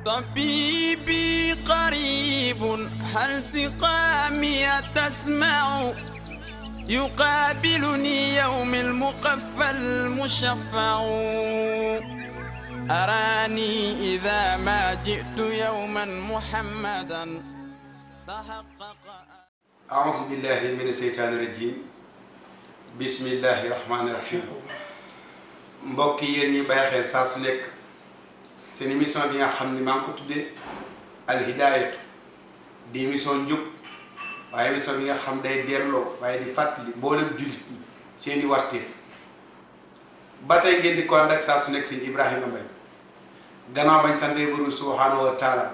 طبيبي قريب هل سقامي تسمع يقابلني يوم المقفى المشفع أراني إذا ما جئت يوما محمدا تحقق. أعوذ بالله من الشيطان الرجيم بسم الله الرحمن الرحيم. mbokk yéen ñi bàyyi xel saa su nekk seen émission bi nga xam ni maa ngi ko tuddee Al Hidayatu di émission njub waaye émission bi nga xam day delloo waaye di fàttali mboolem jullit ñi seen i warteef ba tey ngeen di ko ànd ak saa su nekk seen Ibrahima Mbaye gannaaw bañ sante Boroom subhanahu wa taala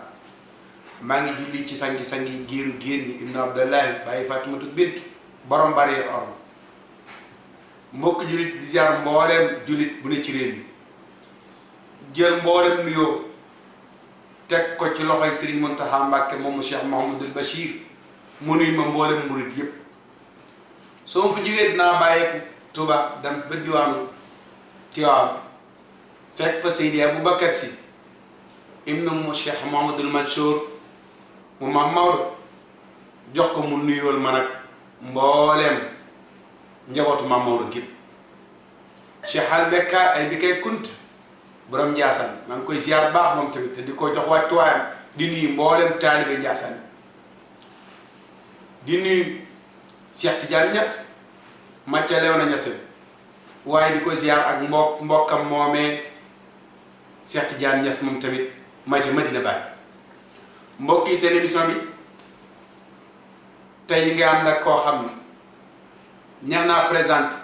maa ngi julli ci sangi giiru génn ñi ibnu Abdallahi bàyyi Fatimatu bintu borom bari or mbokk jullit di ziar mbooleem jullit bu ne ci réew mi jël mboolem nuyoo teg ko ci loxoy Serigne Mountakha Mbacké moomu Cheikh Mouhamadoul Bachir mu nuy ma mboolem murit yépp soo fu jógee dinaa bàyyeeku Touba dem ba diwaanu Tiwaawan fekk fa Seydi Aboubacar Sy ibnu mu Cheikh Mouhamadoul Mansour mu Maam Maodo jox ko mu nuyool ma nag mbooleem njabootu Maam Maodo gépp Cheikh Albeka ay bi kay kunt borom Ndiassane maa ngi koy ziar baax moom tamit te di ko jox wàccuwaayam di nuyu mboolem taalibe Ndiassane di nuyu Cheikh Tidiane Niass Mathia Léona Niassène waaye di ko ziar ak mbokkam moomee Cheikh Tidiane Niass moom tamit Mathia Medina Baye mbokk yi seen émission bi tey ñu ngi ànd ak koo xam ne ñaan naa présenté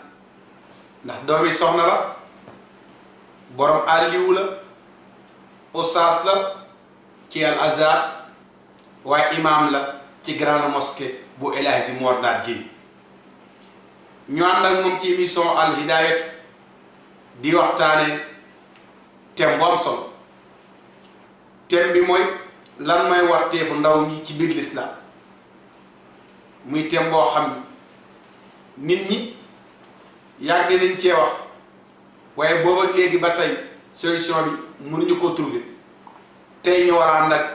ndax doomi soxna la borom àlliwu la oustaz la ci Al Azhar waaye imam la ci grande mosquée bu El Hadji Mor Ndar Dieye ñu ànd ak moom ci émission Al Hidayatu di waxtaane thème bu am solo thème bi mooy lan mooy warteefu ndaw ñi ci biir l'islam muy thème boo xam nit ñi yàgg nañ cee wax waaye booba léegi ba tey solution bi mënuñu ko trouver tey ñu war a ànd ak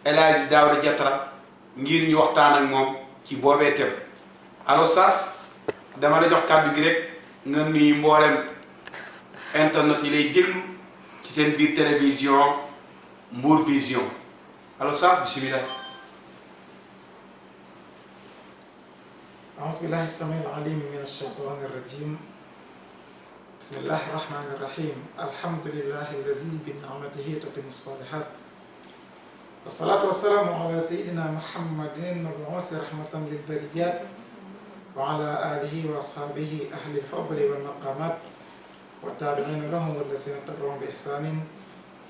El Hadji Daouda Diatra ngir ñu waxtaan ak moom ci boobee thème allo Sass dama la jox kàddu gi rek nga nuyu mboolem internet yi lay déglu ci seen biir télévision Mbour Vision allo Sass bismillah. أعوذ بالله السميع العليم من الشيطان الرجيم بسم الله الرحمن الرحيم الحمد لله الذي بنعمته تتم الصالحات والصلاة والسلام على سيدنا محمد المبعوث رحمة للبريات وعلى آله وأصحابه أهل الفضل والمقامات والتابعين لهم والذين تبعهم بإحسان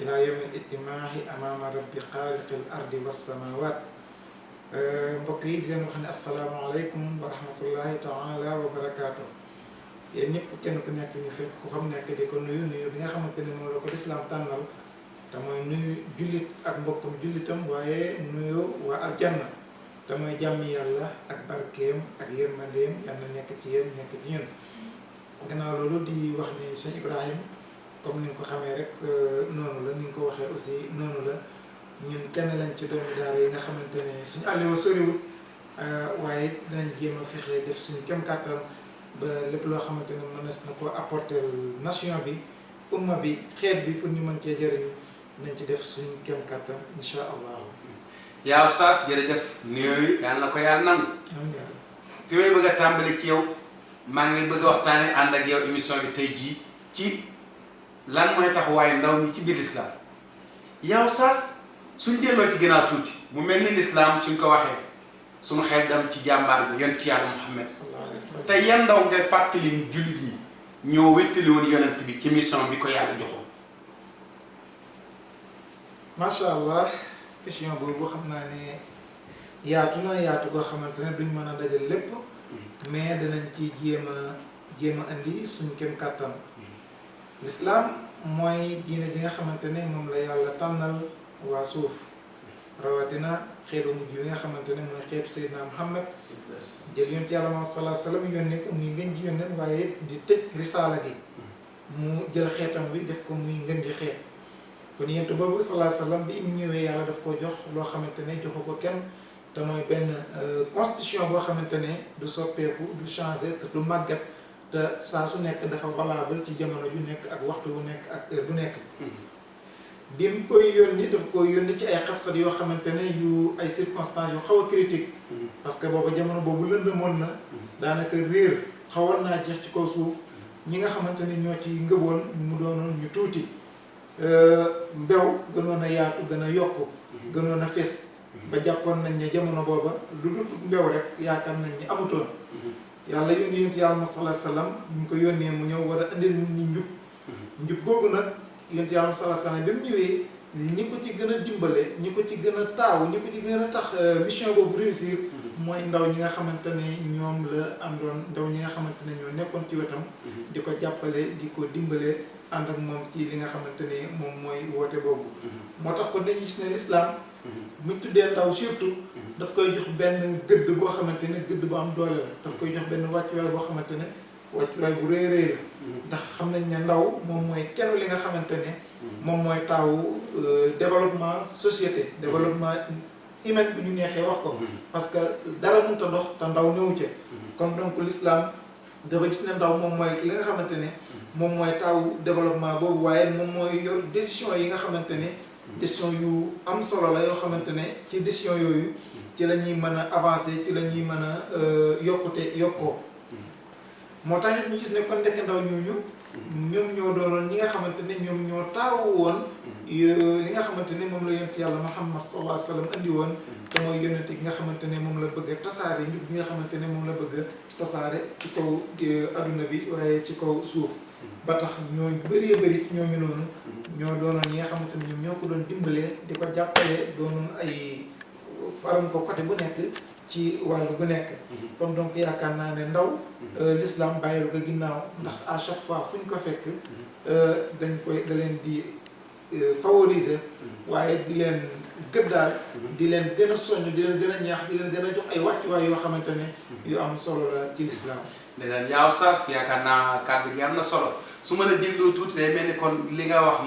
إلى يوم الاجتماع أمام رب خالق الأرض والسماوات mbokk yi di leen wax ne asalaamaaleykum wa rahmatullahi taala wa barakaatu yéen ñëpp kenn ku nekk ñu fekk ku fa mu nekk di ko nuyu bi nga xamante ne moom la ko lislaam tànnal te mooy nuyu jullit ak mbokkum jullitam waaye nuyu waa aljanna te mooy jàmm yàlla ak barkeem ak yërmandeem yàlla nekk ci yéen nekk ci ñun gannaaw loolu di wax ne sëñ Ibrahima comme ni nga ko xamee rek noonu la ni nga ko waxee aussi noonu la ñun kenn lañ ci doomu daara yi nga xamante ne suñu àllewa soriwul waaye dinañ jéem a fexe def suñu kem kàttan ba lépp loo xamante ne mënees na ko apporter nation bi umma bi xeet bi pour ñu mën cee jëriñu nañ ci def suñu kem kàttan incha allah. yaa Sass jërëjëf nuyoo yi yàlla na ko yàlla nangu. amiin. fi may bëgg a tàmbali ci yow maa ngi bëgg a waxtaanee ànd ak yow émission bi tey jii ci lan mooy taxawaayu ndaw ñi ci biir l'islam yaa Sass. suñ delloo ci gënaa tuuti mu mel ni lislaam suñ ko waxee suñu xel dem ci jàmbaar bi yonent Yàlla Muhammad te yan ndaw nga fàttali jullit ñi ñoo wéttali woon yonent bi ci mission bi ko yàlla joxoon. macha allah question boobu xam naa ne yaatu na yaatu koo xamante ne duñ mën a dajal lépp mais danañ ci jéem a indi suñ kem kàttan lislaam mooy diine ji nga xamante ne moom la yàlla tànnal waa suuf rawatina xeetu mujj yi nga xamante ne mooy xeetu Seydina Muhammad jël yonent Yàlla Muhammad sallallahu alayhi wa sallam yónnee ko muy ngën ji yónneen waaye di tëj risaala gi mu jël xeetam bi def ko muy ngën ji xeet kon yent boobu sallallahu alayhi wa sallam bi mu ñëwee yàlla daf ko jox loo xamante ne joxu ko kenn te mooy benn constitution boo xamante ne du soppeeku du changer te du màggat te saa su nekk dafa valable ci jamono ju nekk ak waxtu bu nekk ak heure bu nekk. bi mu koy yónni daf koy yónni ci ay xat-xat yoo xamante ne yu ay circonstances yu xaw a critique parce que booba jamono boobu lëndëmoon na daanaka réer xawoon naa jeex ci kaw suuf ñi nga xamante ne ñoo ci ngëboon mu doonoon ñu tuuti mbew gënoon a yaatu gën a yokku gënoon a fés ba jàppoon nañ ne jamono booba lu dul mbew rek yaakaar nañ ni amutoon yàlla yónni yonent yàlla sallallahu alayhi wasallam bu ñu ko yónnee mu ñëw war a indil nit ñi njub googu nag yonent yàlla sallallahu alayhi wasallam bi mu ñëwee ñi ko ci gën a dimbale ñi ko ci gën a taawu ñi ko ci gën a tax mission boobu réussir mooy ndaw ñi nga xamante ne ñoom la àndoon ndaw ñi nga xamante ne ñoo nekkoon ci wetam di ko jàppale di ko dimbale ànd ak moom ci li nga xamante ne moom mooy woote boobu moo tax kon dañuy gis ne l'islam buñ tuddee ndaw surtout daf koy jox benn gëdd boo xamante ne gëdd bu am doole la daf koy jox benn wàccuwaay boo xamante ne wàccuwaay bu rëy rëy la ndax xam nañ ne ndaw moom mooy kenn li nga xamante ne moom mooy taawu développement société développement humain bu ñu neexee wax ko parce que dara mënut a dox te ndaw néew ca kon donc l'islam dafa gis ne ndaw moom mooy li nga xamante ne moom mooy taawu développement boobu waaye moom mooy yor décision yi nga xamante ne décision yu am solo la yoo xamante ne ci décision yooyu ci la ñuy mën a avancer ci la ñuy mën a yokkoo moo tax it ñu gis ne kon ndekk ndaw ñooñu ñoom ñoo doonoon ñi nga xamante ne ñoom ñoo taawu woon li nga xamante ne moom la yonent yàlla Muhammad sallallahu alayhi wa sallam andi woon te mooy yonent gi nga xamante ne moom la bëgg a tasaare njub gi nga xamante ne moom la bëgg a tasaare ci kaw adduna bi waaye ci kaw suuf ba tax ñooñu bëree bëri ci ñooñu noonu ñoo doonoon ñi nga xamante ne ñoom ñoo ko doon dimbalee di ko jàppalee doonoon ay faram ko côté bu nekk ci wàllu bu nekk kon donc yaakaar naa ne ndaw l'islam bàyyilu ko ginnaaw ndax à chaque fois fu ñu ko fekk da leen di favoriser waaye di leen gëddaal di leen gën a soññ di leen gën a ñaax di leen gën a jox ay wàccuwaay yoo xamante ne yu am solo la ci l'islam leneen yaaw saas yaakaar naa kàddu gi am na solo su ma la dégloo tuuti day mel ni kon li nga wax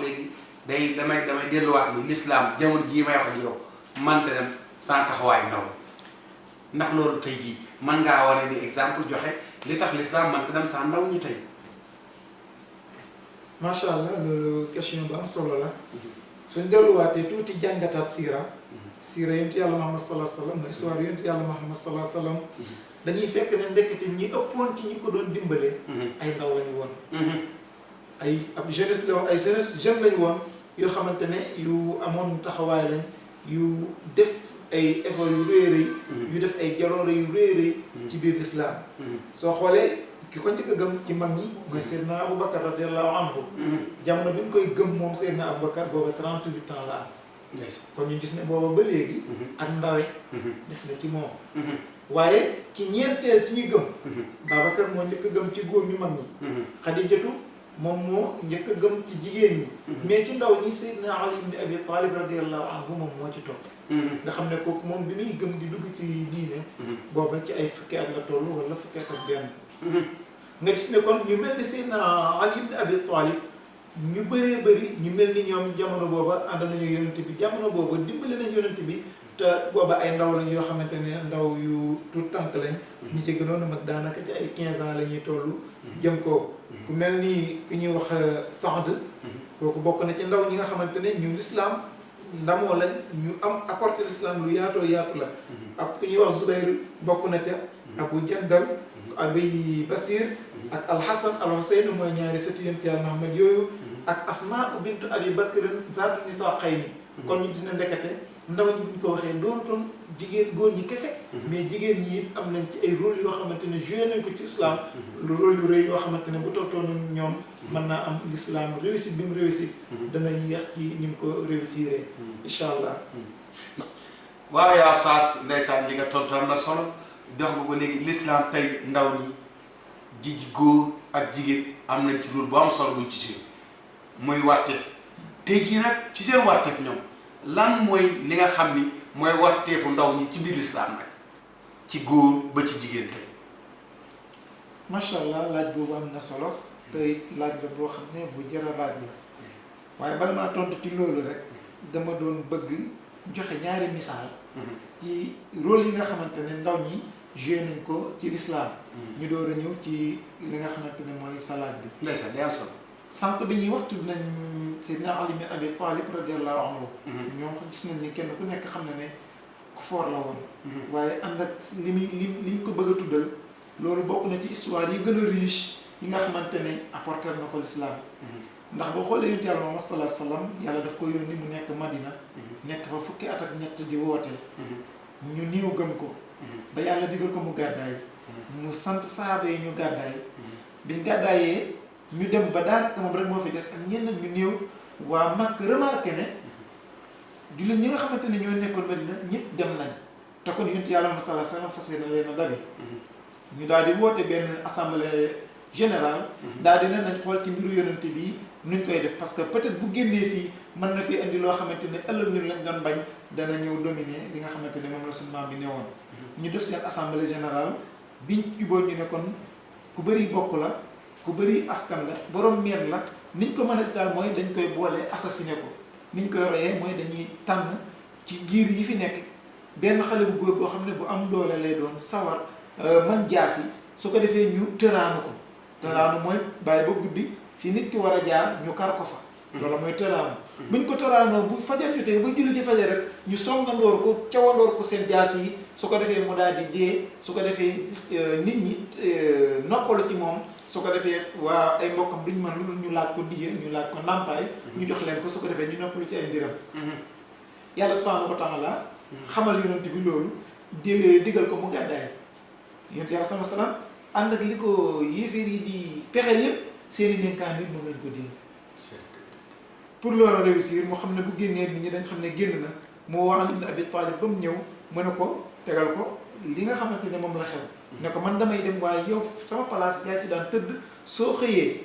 léegi damay delluwaat ni l'islam jamono jii may wax ak yow mante dem sans taxawaay ndaw ndax loolu tey jii mën ngaa wane ni exemple joxe li tax l'islam mante dem sans ndaw ñi tey. macha allah loolu question bu am solo la suñ delluwaatee tuuti jàngataat siira yonent yàlla Muhammad sallallahu alayhi wa sallam mooy histoire yonent yàlla Muhammad sallallahu alayhi wa sallam dañuy fekk ne ndekete ñi ëppoon ci ñi ko doon dimbale ay ndaw lañu woon ay ab jeunesse la woon ay jeune lañu woon yoo xamante ne yu amoon taxawaay lañ yu def ay effort yu rëy rëy yu def ay jaloore yu rëy rëy ci biir l'islam soo xoolee ki ko njëkk a gëm ci mag ñi mooy Seydina Aboubacar radiyallahu anhu jamono bi ñu koy gëm moom Seydina Aboubacar booba 38 ans la am kon ñu gis ne booba ba léegi ak ndawe des na ci moom waaye ki ñeenteel ci ñi gëm Babacar moo njëkk a gëm ci góor ñu mag ñi Xadijatu moom moo njëkk a gëm ci jigéen ñi mais ci ndaw ñi Seydina Ali ibn Abi Talib radiyallahu anhu moom moo ci topp nga xam ne kooku moom bi muy gëm di dugg ci diine booba ci ay fukki at la toll wala fukki at ak benn nga gis ne kon ñu mel ni Seydina Ali ibn Abi Talib ñu bëree bëri ñu mel ni ñoom jamono booba ànd nañu yonent bi jamono booba dimbali nañu yonent bi te booba ay ndaw lañ yoo xamante ne ndaw yu tout tànk lañ ñi ci gënoon a mag daanaka ci ay 15 ans la ñuy toll jëm ko ku mel ni ku ñuy wax Saad kooku bokk na ci ndaw ñi nga xamante ne ñu l'islam ndamoo lañ ñu am apporté l'islam lu yaatoo yaatu la ak ku ñuy wax Zubayr bokk na ca Abu Jandal Abi Basir ak Al-Hasan Al-Husayn mooy ñaari sëtu yonent Yàlla Muhammad yooyu ak Asma bintu Abi Bakr zaatu nitaqayni kon ñu gis ne ndekete ndaw ñi bu ñu ko waxee doonutoon jigéen góor ñi kese mais jigéen ñi it am nañ ci ay rôle yoo xamante ne joué nañ ko ci islam lu rôle yu rëy yoo xamante ne bu toltoon ñoom mën naa am l'islam réussite bi mu réussite dana yéex ci ni mu ko réussir incha allah waaw yaa saas ndeysaan li nga tontu am na solo dox nga ko léegi l'islam tey ndaw ñi ji góor ak jigéen am nañ ci rôle bu am solo buñ ci joué muy warteef tey jii nag ci seen warteef ñoom lan mooy li nga xam ni mooy warteefu ndaw ñi ci biir l'islam nag ci góor ba ci jigéen tey. macha allah laaj boobu am na solo tey laaj la boo xam ne bu jar a laaj la waaye bala maa tontu ci loolu rek dama doon bëgg joxe ñaari misaal ci rôle yi nga xamante ne ndaw ñi joué nañ ko ci l'islam ñu door a ñëw ci li nga xamante ne mooy salaat bi. ndeysaan day am solo. sànq bi ñuy waxtu nañ Seydina Ali bin Abi Talib radiyallahu anhu ñoom gis nañ ni kenn ku nekk xam na ne ku foor la woon. waaye ànd ak li ñu ko bëgg a tuddal loolu bokk na ci histoire yi gën a riche yi nga xamante ne apporté na ko l'islam. ndax boo xoolee yonent yàlla Muhammad sallallahu alayhi wasallam yàlla daf ko yónni mu nekk Madina. nekk fa fukki at ak ñett di woote. ñu néew gëm ko. ba yàlla digal ko mu gàddaay. mu sant saaba yi ñu gàddaay. biñ gàddaayee ñu dem ba daanaka moom rek moo fi des ak ñenn ñu néew waa mag remarqué ne jullit ñi nga xamante ne ñoo nekkoon Madina ñëpp dem nañ te kon yonent yàlla Muhammad sallallahu alayhi wasallam fas yéene leen a dabi. ñu daal di woote benn assemblée générale. daal di ne nañ xool ci mbiru yonent bi nuñ koy def parce que peut-être bu génnee fii mën na fi indi loo xamante ne ëllëg ñun lañ doon bañ dana ñëw dominer li nga xamante ne moom la suñu maam bi newoon. ñu def seen assemblée générale biñ jubóo ñu ne kon ku bëri bokk la ku bëri askan la borom meen la niñ ko mën a daal mooy dañ koy boole assassiné ko niñ koy royee mooy dañuy tànn ci giir yi fi nekk benn xale bu góor boo xam ne bu am doole lay doon sawar man jaas yi su ko defee ñu tëraanu ko. tëraanu mooy bàyyi ba guddi fi nit ki war a jaar ñu kar ko fa. loolu mooy tëraanu. buñ ko tëraanoo bu fajar jotee ba julli ci fajar rek ñu songandoor ko cawandoor ko seen jaas yi su ko defee mu daal di dee su ko defee nit ñi noppalu ci moom su ko defee waa ay mbokkam duñ mën lu ñu laaj ko diye ñu laaj ko ndàmpaay ñu jox leen ko su ko defee ñu noppalu ci ay mbiram. yàlla subhanahu wa ta'ala xamal yonent bi loolu digal ko mu gàddaay yonent yàlla sama salaam ànd ak li ko yéeféer yi di pexe yëpp seen i dénkaan nit moom lañ ko dénk pour loolu réussir mu xam ne bu génnee nit ñi dañ xam ne génn na moo wax Ali ibn Abi Talib ba mu ñëw mën a ko tegal ko li nga xamante ne moom la xew ne ko man damay dem waaye yow sama place yaa ci daan tëdd soo xëyee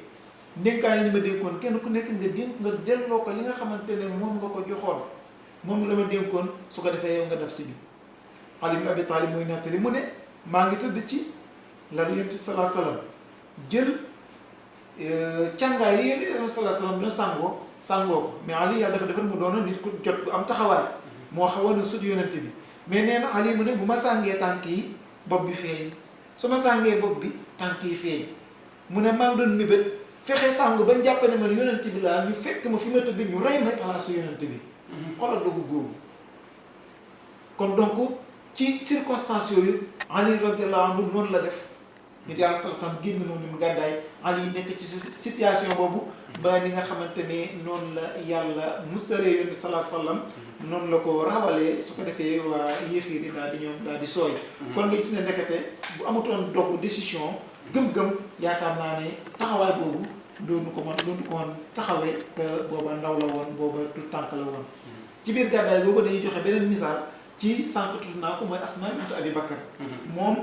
ndénkaan yi ñu ma dénkoon kenn ku nekk nga delloo ko li nga xamante ne moom nga ko joxoon moom la ma dénkoon su ko defee yow nga def si bi Ali ibn Abi Talib muy nettali mu ne maa ngi tëdd ci la Yonent bi sallallahu alayhi wasallam jël càngaay yi Yonent bi sallallahu alayhi wasallam dina sàngoo ko mais Ali yàlla dafa defar mu doon nit ku jot bu am taxawaay moo xawoon na sut Yonent bi mais nee na Ali mu ne bu ma sàngee tànk yi bopp bi feeñ su ma sàngee bopp bi tànk yi feeñ mu ne maa ngi doon mébét fexe sàngu bañ jàpp ne man Yonent bi laa ñu fekk ma fi ma tëdd ñu rey ma palaasu Yonent bi xoolal dogu góobu kon donc ci circonstances yooyu Ali radiyallahu anhu noonu la def nit yàlla sallallahu alayhi wasallam génn moom ni mu gàddaay Ali nekk ci situation boobu ba ni nga xamante ne noonu la yàlla mustaree yoon bi sallallahu alayhi wasallam noonu la ko rawalee su ko defee waa yéefiir yi daal di ñoom daal di sooy kon nga gis ne ndekete bu amutoon dogu décision gëm-gëm yaakaar naa ne taxawaay boobu doonu ko woon taxawee te booba ndaw la woon booba tout tànk la woon ci biir gàddaay boobu dañuy joxe beneen misaal ci sànq tudd naa ko mooy Asmaa bint Abi Bakar moom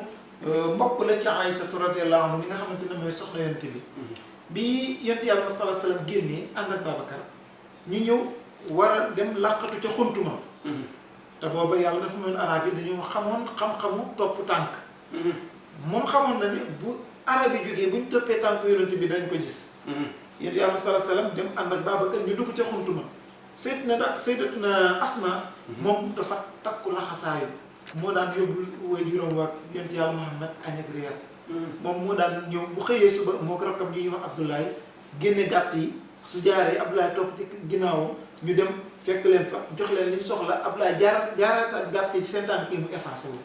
mbokk la ci Aysatu radiyallahu anha mi nga xamante ne mooy soxna Yonent bi bi Yonent yàlla sallallahu alayhi wasallam génnee ànd ak Babacar ñi ñëw war a dem làqatu ca xuntuma te booba yàlla dafa mel arab yi dañoo xamoon xam-xamu topp tànk moom xamoon na ne bu arab yi jógee buñ toppee tànk Yonent bi dañ ko gis Yonent yàlla sallallahu alayhi wasallam dem ànd ak Babacar ñu dugg ca xuntuma Sayyidatuna Asma moom dafa takku laxasaayu moo daan yóbbul way juróom waa Yonent yàlla Muhammad añ ak reer moom moo daan ñëw bu xëyee suba moo ko rakkam ñuy wax Abdoulaye génne gàtt yi su jaaree Abdoulaye topp ci ginnaawam ñu dem fekk leen fa jox leen li ñu soxla Abdoulaye jaaraat ak gàtt yi ci seen tànk yi mu effacé wu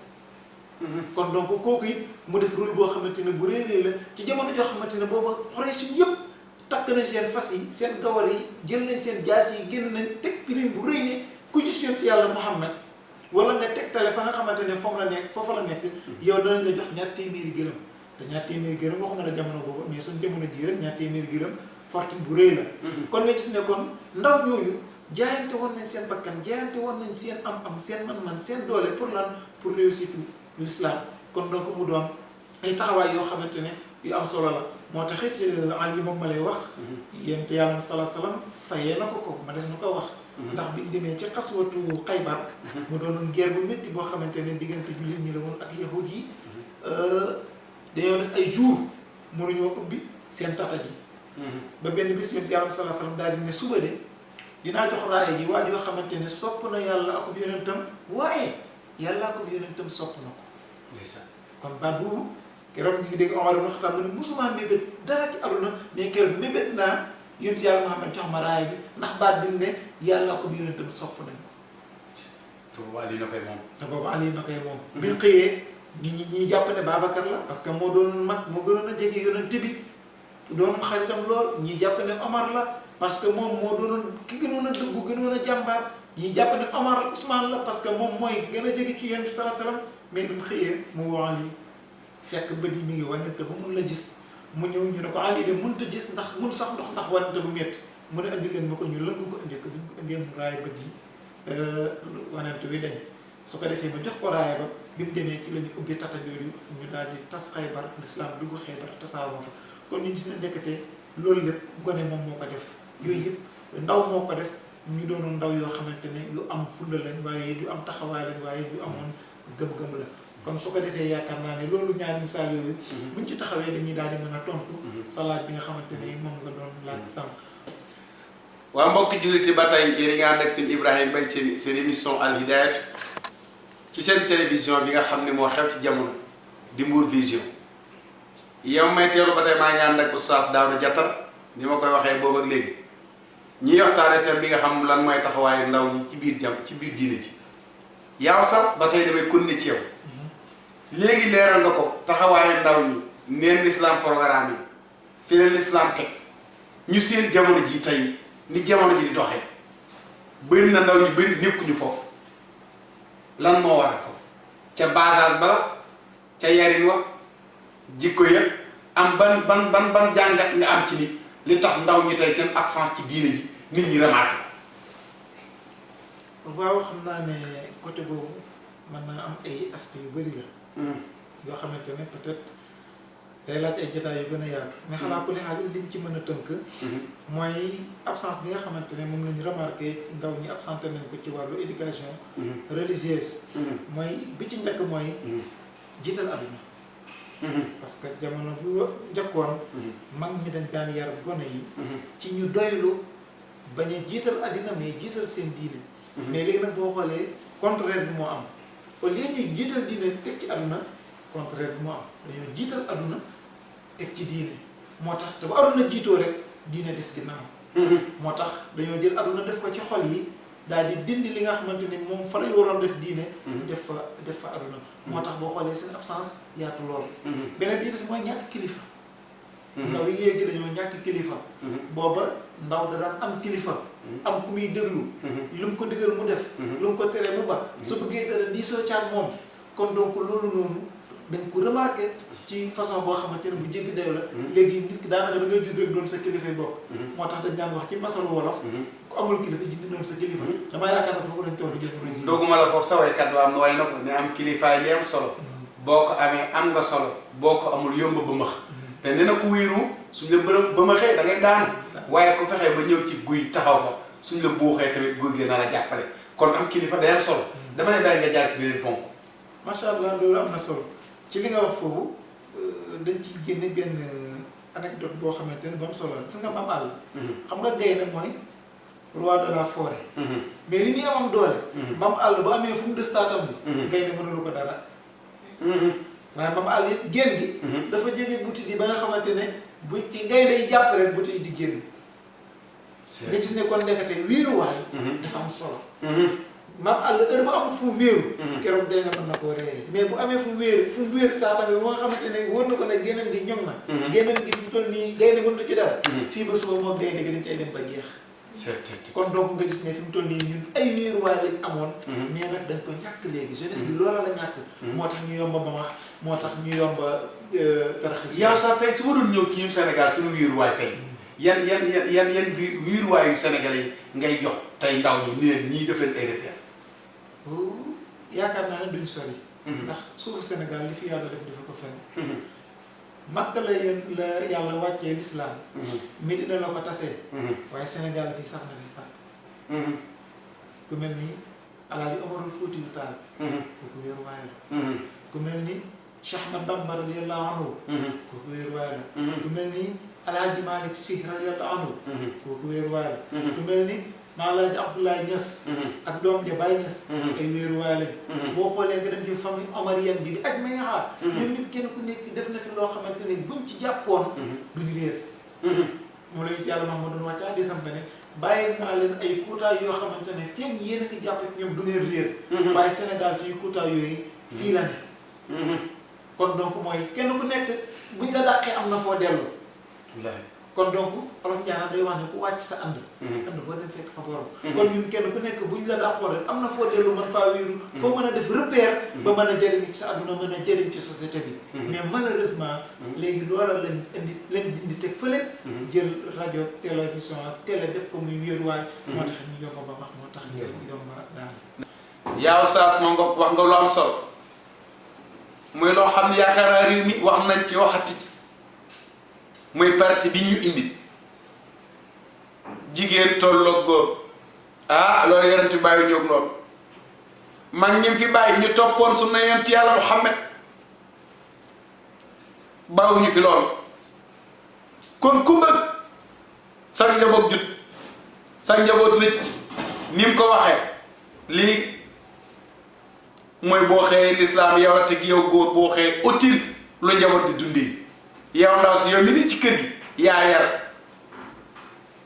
kon donc kooku it mu def rôle boo xamante ne bu réerée la ci jamono joo xamante ne booba Quraysh yëpp takk nañ seen fas yi seen gawar yi jël nañ seen jaas yi génn nañ teg prime bu rëy ne ku gis Yonent yàlla Muhammad wala nga tegtale fa nga xamante ne foofu la nekk yow danañ la jox 200 gërëm te 200 gërëm waxuma la jamono boobu mais suñ jamono jii rek 200 gërëm fortune bu rëy la kon nga gis ne kon ndaw ñooñu jaayante woon nañ seen bakkan jaayante woon nañ seen am seen man-man seen doole pour lan pour réussir l'islam kon donc mu doon ay taxawaay yoo xamante ne yu am solo la moo taxit Ali moom ma lay wax Yonent yàlla sallallahu alayhi wasallam fayee na ko ma des na ko wax ndax biñ demee ci xaswatu Xaybar mu doonoon guerre bu métti boo xamante ne diggante jullit ñi la woon ak yahud yi dañoo def ay jours mënuñoo ubbi seen tata ji ba benn bis Yonent yàlla sallallahu alayhi wasallam daal di ne suba de dinaa jox raaya ji waa joo xamante ne sopp na yàlla akub yonentam waaye yàlla akub yonentam sopp na ko. ndeysaan. kon baat boobu keroog ñu ngi dégg Omar ibn Khattab mu ne musuma mébét dara ci aduna mais keroog mébét naa yonent yàlla Muhammad jox ma raaya bi ndax baat bi mu ne yàlla akub yonentam sopp nañ ko. te boobu Ali na koy moom. te boobu Ali na koy moom. bi xëyee ñi jàpp ne Babacar la parce que moo doonoon mag moo gënoon a jege yonent bi doonoon xaritam lool ñi jàpp ne Omar la parce que moom moo doonoon ki gënoon a dëggu gënoon a jàmbaar ñi jàpp ne Omar Ousmane la parce que moom mooy gën a jege ci yonent bi sallallahu alayhi wasallam mais bi mu xëyee mu woo Ali fekk bët yi mi ngi wanante ba mun la gis mu ñëw ñu ne ko Ali de mënut a gis ndax mun sax ndox ndax wanante bu métti mu ne indi leen ma ko ñu lëngu ko indi ko bi ñu ko indee mu raay bët yi wanante wi dañ su ko defee ba jox ko raaya ba bi mu demee ci la ñu ubbi tata yooyu ñu daal di tas Xaybar l'islam dugg Xaybar tasaaroo fa kon ñu gis na nekkate loolu lépp gone moom moo ko def yooyu yëpp ndaw moo ko def ñu doonoon ndaw yoo xamante ne yu am fulla lañ waaye yu am taxawaay lañ waaye yu amoon gëm-gëm la kon su ko defee yaakaar naa ne loolu ñaari misaal yooyu buñ ci taxawee dañuy daal di mën a tontu sa laaj bi nga xamante ne moom nga doon laaj sànq. waa mbokki julliti ba tey yéen a ngi ànd ak seen Ibrahima Mbaye seen émission Al Hidayatu ci seen télévision bi nga xam ne moo xew ci jamono di Mbour Vision yow may teelu ba tey maa ngi ànd ak Oustaz Daouda Diattara ni ma koy waxee boobu ak léegi ñi waxtaane thème bi nga xam lan mooy taxawaayu ndaw ñi ci biir diine ji yaa Oustaz ba tey damay continuer ci yow léegi leeral nga ko taxawaayu ndaw ñi neen l'islam programme yi fi leen l'islam teg ñu seen jamono ji tey ni jamono ji di doxee bëri na ndaw ñu bëri nekkuñu foofu lan moo waral foofu ca basage ba ca yarin wa jikko ya am ban jàngat nga am ci ni li tax ndaw ñi tey seen absence ci diine ji nit ñi remarqué ko. waaw xam naa ne côté boobu mën naa am ay aspects yu bëri la. yoo xamante ne peut-être day laaj ay jotaay yu gën a yaatu. mais xanaa ku ne xaal liñ ci mën a tënk. mooy absence bi nga xamante ne moom la ñu remarqué ndaw ñi absenté nañ ko ci wàllu éducation. religieuse. mooy bi ci njëkk mooy. jiital adduna. parce que jamono bu njëkkoon. mag ñi dañ daan yar gone yi. ci ñu doylu bañ a jiital addina mais jiital seen diine. mais léegi nag boo xoolee contraire bi moo am au lieu ñu jiital diine teg ci adduna contraire bi moo am dañoo jiital adduna teg ci diine moo tax te bu adduna jiitoo rek diine des ginnaaw. moo tax dañoo jël adduna def ko ci xol yi daal di dindi li nga xamante ni moom fa lañu waroon def diine. def fa adduna. moo tax boo xoolee seen absence yaatu lool. beneen bi des mooy ñàkk kilifa. ndaw yi léegi dañoo ñàkk kilifa. booba ndaw da daan am kilifa. am ku muy déglu. lu mu ko digal mu def. lu mu ko teree mu ba. su bëggee dara diisoo caat moom. kon donc loolu noonu dañ ko remarqué ci façon boo xamante ne bu jéggi dayo la. léegi nit ki daanaka da ngay judd rek doon sa kilifa bopp. moo tax dañ daan wax ci masalu wolof. ku amul kilifa ji doon sa kilifa. damaa yaakaar ne foofu lañ toll jamono ji. dooguma la foofu sa waykat am na way na ko ne am kilifaay li am solo. boo ko amee am nga solo. boo ko amul yomb ba max. te nee na ku wiiru suñ la bërëm ba ma xëy da ngay daanu. waaye ku fexee ba ñëw ci guy taxaw fa suñ la buuxee tamit guy gi na la jàppale kon am kilifa day am solo. dama lay bàyyi nga jaar ci beneen ponk. macha allah loolu am na solo ci li nga wax foofu dañ ci génne benn anecdote boo xamante ne ba am solo la gis nga Mame Alla. xam nga gaynde mooy roi de la forêt. mais li ñuy am doole. Mame Alla bu amee fu mu des taatam bi. gaynde mënulu ko dara. waaye Mame Alla it génn gi. dafa jege butit yi ba nga xamante ne bu ci gaynde yi jàpp rek butit yi di génn. nga gis ne kon nekkate wéeruwaay. dafa am solo. Mame Alla heure bu amul fu mu wéeru. keroog gaynde mën na koo reere mais bu amee fu mu wéeru taatam bi ba nga xamante ne wóor na ko ne génnam gi ñoŋ na. génnam gi fi mu toll nii gaynde mënut ci dara. fii ba suba moom gaynde gi dañ cay dem ba jeex. kon donc nga gis ne fi mu toll nii ñun ay wéeruwaay lañ amoon. mais nag dañ ko ñàkk léegi jeunesse bi loola la ñàkk. moo tax ñu yomba ba wax moo tax ñu yomba taraxis. yow sax tey su ma doon ñëw ci ñun Sénégal suñu wéeruwaay tey yan wéeruwaayu Sénégalais yi ngay jox tey ndaw ñi ni leen ñii def leen ay repères. yaakaar naa ne duñ sori. ndax suufu Sénégal li fi yàlla def dafa ko fenn. Makka la yàlla wàccee l'islam. Medina la ko tasee. waaye Sénégal fii sax na fi sax. ku mel ni Alaaji Omarul Fuutiyu Taal. kooku wéeruwaay la. ku mel ni Cheikh Ahmad Bamba radiyallahu anhu. kooku wéeruwaay la. ku mel ni Alaaji Malick Sy radiyallahu anhu. kooku wéeruwaay la. ku mel ni maa Alaaji Abdoulaye Niass ak doom ja Baye Niass ay wéeruwaay lañ boo xoolee nga dem ci famille omarienne bi di aj may xaar ñoom ñëpp kenn ku nekk def na fi loo xamante ne buñ ci jàppoon duñu réer moom la ñu ci yàlla max ma doon wàccaa di samp ne bàyyi naa leen ay kuutaay yoo xamante ne fii yéen a ngi jàpp ñoom du ngeen réer waaye Sénégal fii kuutaay yooyu fii la ne kon donc mooy kenn ku nekk buñ la dàqee am na foo dellu kon donc olof Ndiaye day wax ne ku wàcc sa ànd boo dem fekk fa borom kon ñun kenn ku nekk buñ la dàqoo rek am na foo dellu mën faa wéeru foo mën a def repère ba mën a jëriñ ci sa àdduna mën a jëriñ ci société bi mais malheureusement léegi loola lañ dindi teg fële jël rajo télévision ak télé def ko muy wéeruwaay moo tax ñu yomb ba wax moo tax ñu yomb daal yaaw saas moo nga wax nga lu am solo muy loo xam ne yaakaar naa réew mi wax nañ ci waxati muy parti bi ñu indi jigéen tolloog góor loolu yonent bi bàyyi ñoog loolu mag ñi fi bàyyi ñu toppoon sunna yonent yàlla Muhammad bàyyiwuñu fi loolu kon ku bëgg sa njaboot jut sa njaboot rëcc ni mu ko waxee lii mooy boo xëyee lislaam yow te gi yow góor boo xëyee utile lu njaboot di dundee yow ndaw si yow mi ni ci kër gi yaa yar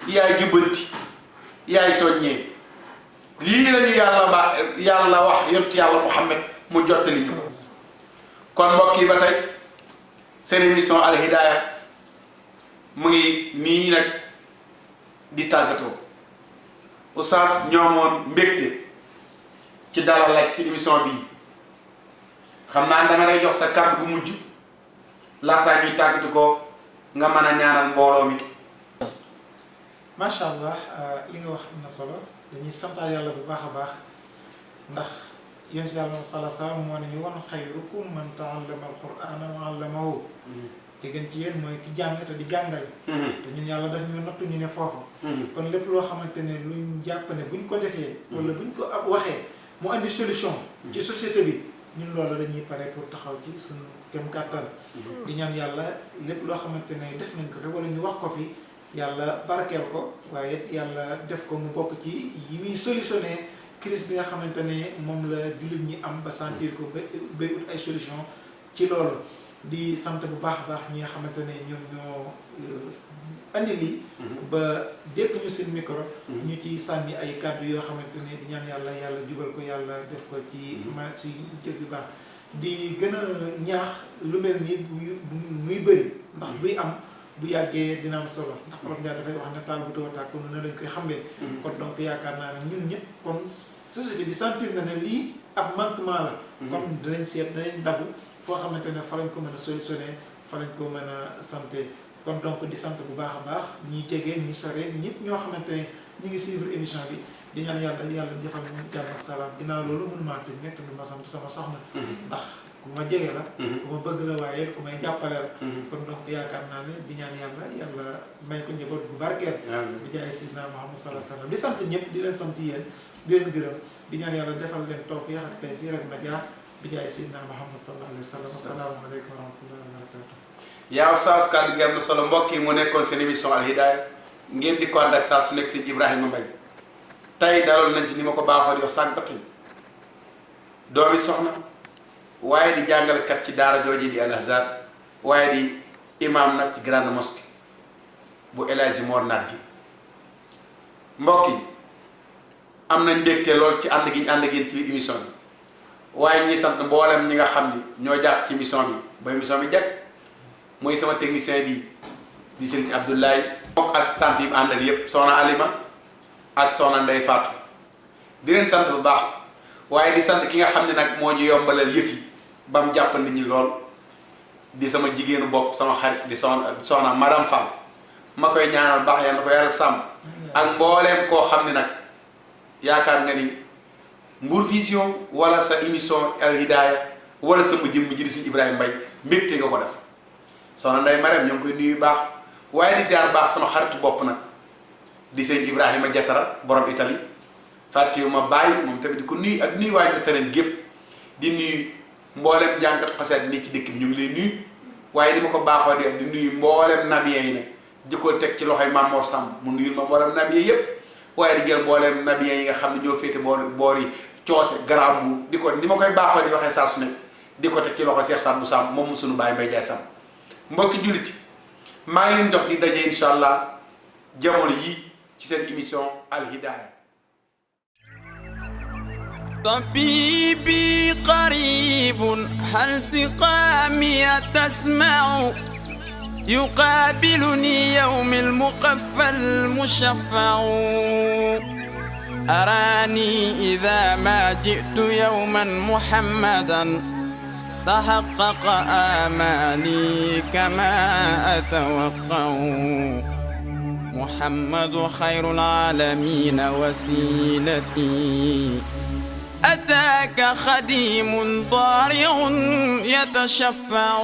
yaay jubbanti yaay soññee lii lañu yàlla wax yonent yàlla Muhammad mu jottali ñu kon mbokk yi ba tey seen émission Al Hidayah mu ngi nii nag di tàggatoo Oustaz ñoomoon mbégte ci dalal ak si émission bii xam naa dama lay jox sa kàddu gu mujj laataa ñuy tàggatu ko nga mën a ñaanal mbooloo mi. macha allah li nga wax am na solo dañuy santaal yàlla bu baax a baax ndax yonent yàlla sala salaam moo ne ñu wan xayrukum man taallama alqur'ana wa allamahu te gën ci yéen mooy ki jàng te di jàngale te ñun yàlla daf ñu nattu ñu ne foofu kon lépp loo xamante ne luñ jàpp ne buñ ko defee wala buñ ko ab waxee mu andi solution ci société bi ñun loolu dañuy pare pour taxaw ci suñu kem kàttan di ñaan yàlla lépp loo xamante ne def nañ ko fi wala ñu wax ko fi yàlla barkeel ko waaye yàlla def ko mu bokk ci yi muy solutionné crise bi nga xamante ne moom la jullit ñi am ba sentir ko ba ut ay solution ci loolu di sant bu baax a baax ñi nga xamante ne ñoom ñoo andi lii ba dékk ñu seen micro ñu ci sànni ay kàddu yoo xamante ne di ñaan yàlla jubal ko yàlla def ko ci ma si jëf yu baax di gën a ñaax lu mel ni muy bëri ndax buy am bu yàggee dina am solo ndax Olof Ndiaye dafay wax ne taal bu doo tàkk kon ne lañ koy xambee kon donc yaakaar naa ne ñun ñëpp kon société bi sentir na ne lii ab manquement la comme dinañ seet dinañ dabu foo xamante ne fa lañ ko mën a solutionné fa lañ ko mën a santé kon donc di sant bu baax a baax ñi jege ñi sore ñëpp ñoo xamante ne ñu ngi suivre émission bi di ñaan yàlla defal ñu jàmm ak salaam ginnaaw loolu mënu maa tëj nekk du ma sant sama soxna ndax ku ma jege la ku ma bëgg la waaye ku may jàppale la kon donc yaakaar naa ne di ñaan yàlla may ko njaboot bu barkeel bi jaay Seydina Muhammad sallallahu alayhi wa sallam di sant ñëpp di leen sant yéen di leen gërëm di ñaan yàlla defal leen tawfiq ak taysiir ak najaa bi jaay Seydina Muhammad sallallahu alayhi wa sallam asalaamaaleykum wa rahmatullahi wa barakatuh yaa Oustaz kàddu gi am na solo mbokk yi mu nekkoon seen émission Al Hidayah ngeen di ko ànd ak saa su nekk sëñ Ibrahima Mbaye tey daloon nañ fi ni ma ko baaxoo di wax sànq ba tey doomi soxna waaye di jàngalekat ci daara jooji di Al Azhar waaye di imam nag ci grande mosquée bu El Hadji Mor Naat gi mbokk yi am nañ mbégte lool ci ànd gi ñu ànd ak yéen ci biir émission bi waaye ñuy sant mboolem ñi nga xam ni ñoo jàpp ci émission bi ba émission bi jag mooy sama technicien bi di Serigne Abdoulaye mook assistant yi mu àndal yëpp soxna Alima ak soxna Ndey Fatou di leen sant bu baax waaye di sant ki nga xam ne nag moo ñu yombalal yëf yi ba mu jàpp nit ñi lool di sama jigéenu bopp sama xarit di soxna madame Fall ma koy ñaanal baax yal na ko yàlla sàmm ak mbooleem koo xam ne nag yaakaar nga ni Mbour Vision wala sa émission Al Hidayah wala sama jëmm ji di Serigne Ibrahima Mbaye mbégte nga ko def soxna Ndeye Marème ñoo ngi koy nuyu baax waaye di ziar baax sama xaritu bopp nag di sëñ Ibrahima Jatara borom Italie fàttewuma bàyyi moom tamit di ko nuyu ak nuyu waaye Italie gépp di nuyu mboolem jànkat xasaat yi nekk ci dëkk bi ñu ngi lay nuyu waaye di ma ko baaxoo di nuyu mboolem nabiyee yi nag di ko teg ci loxoy Mamor Samb mu nuyu ma mboolem nabiyee yëpp waaye di jël mbooleem nabiyen yi nga xam ne ñoo féete boori coose garaam bu di ko ni ma koy baaxoo di waxee saa su nekk di ko teg ci loxo Cheikh Sadbou Samb moom suñu Baye Mbaye Ndiaye Samb mbokki julliti maa ngi leen jox di daje incha allah jamono yi ci seen émission Al Hidayah. طبيبي قريب هل سقامي تسمع يقابلني يوم المقفى المشفع أراني إذا ما جئت يوما محمدا تحقق آمالي كما أتوقع محمد خير العالمين وسيلتي أتاك خديم ضارع يتشفع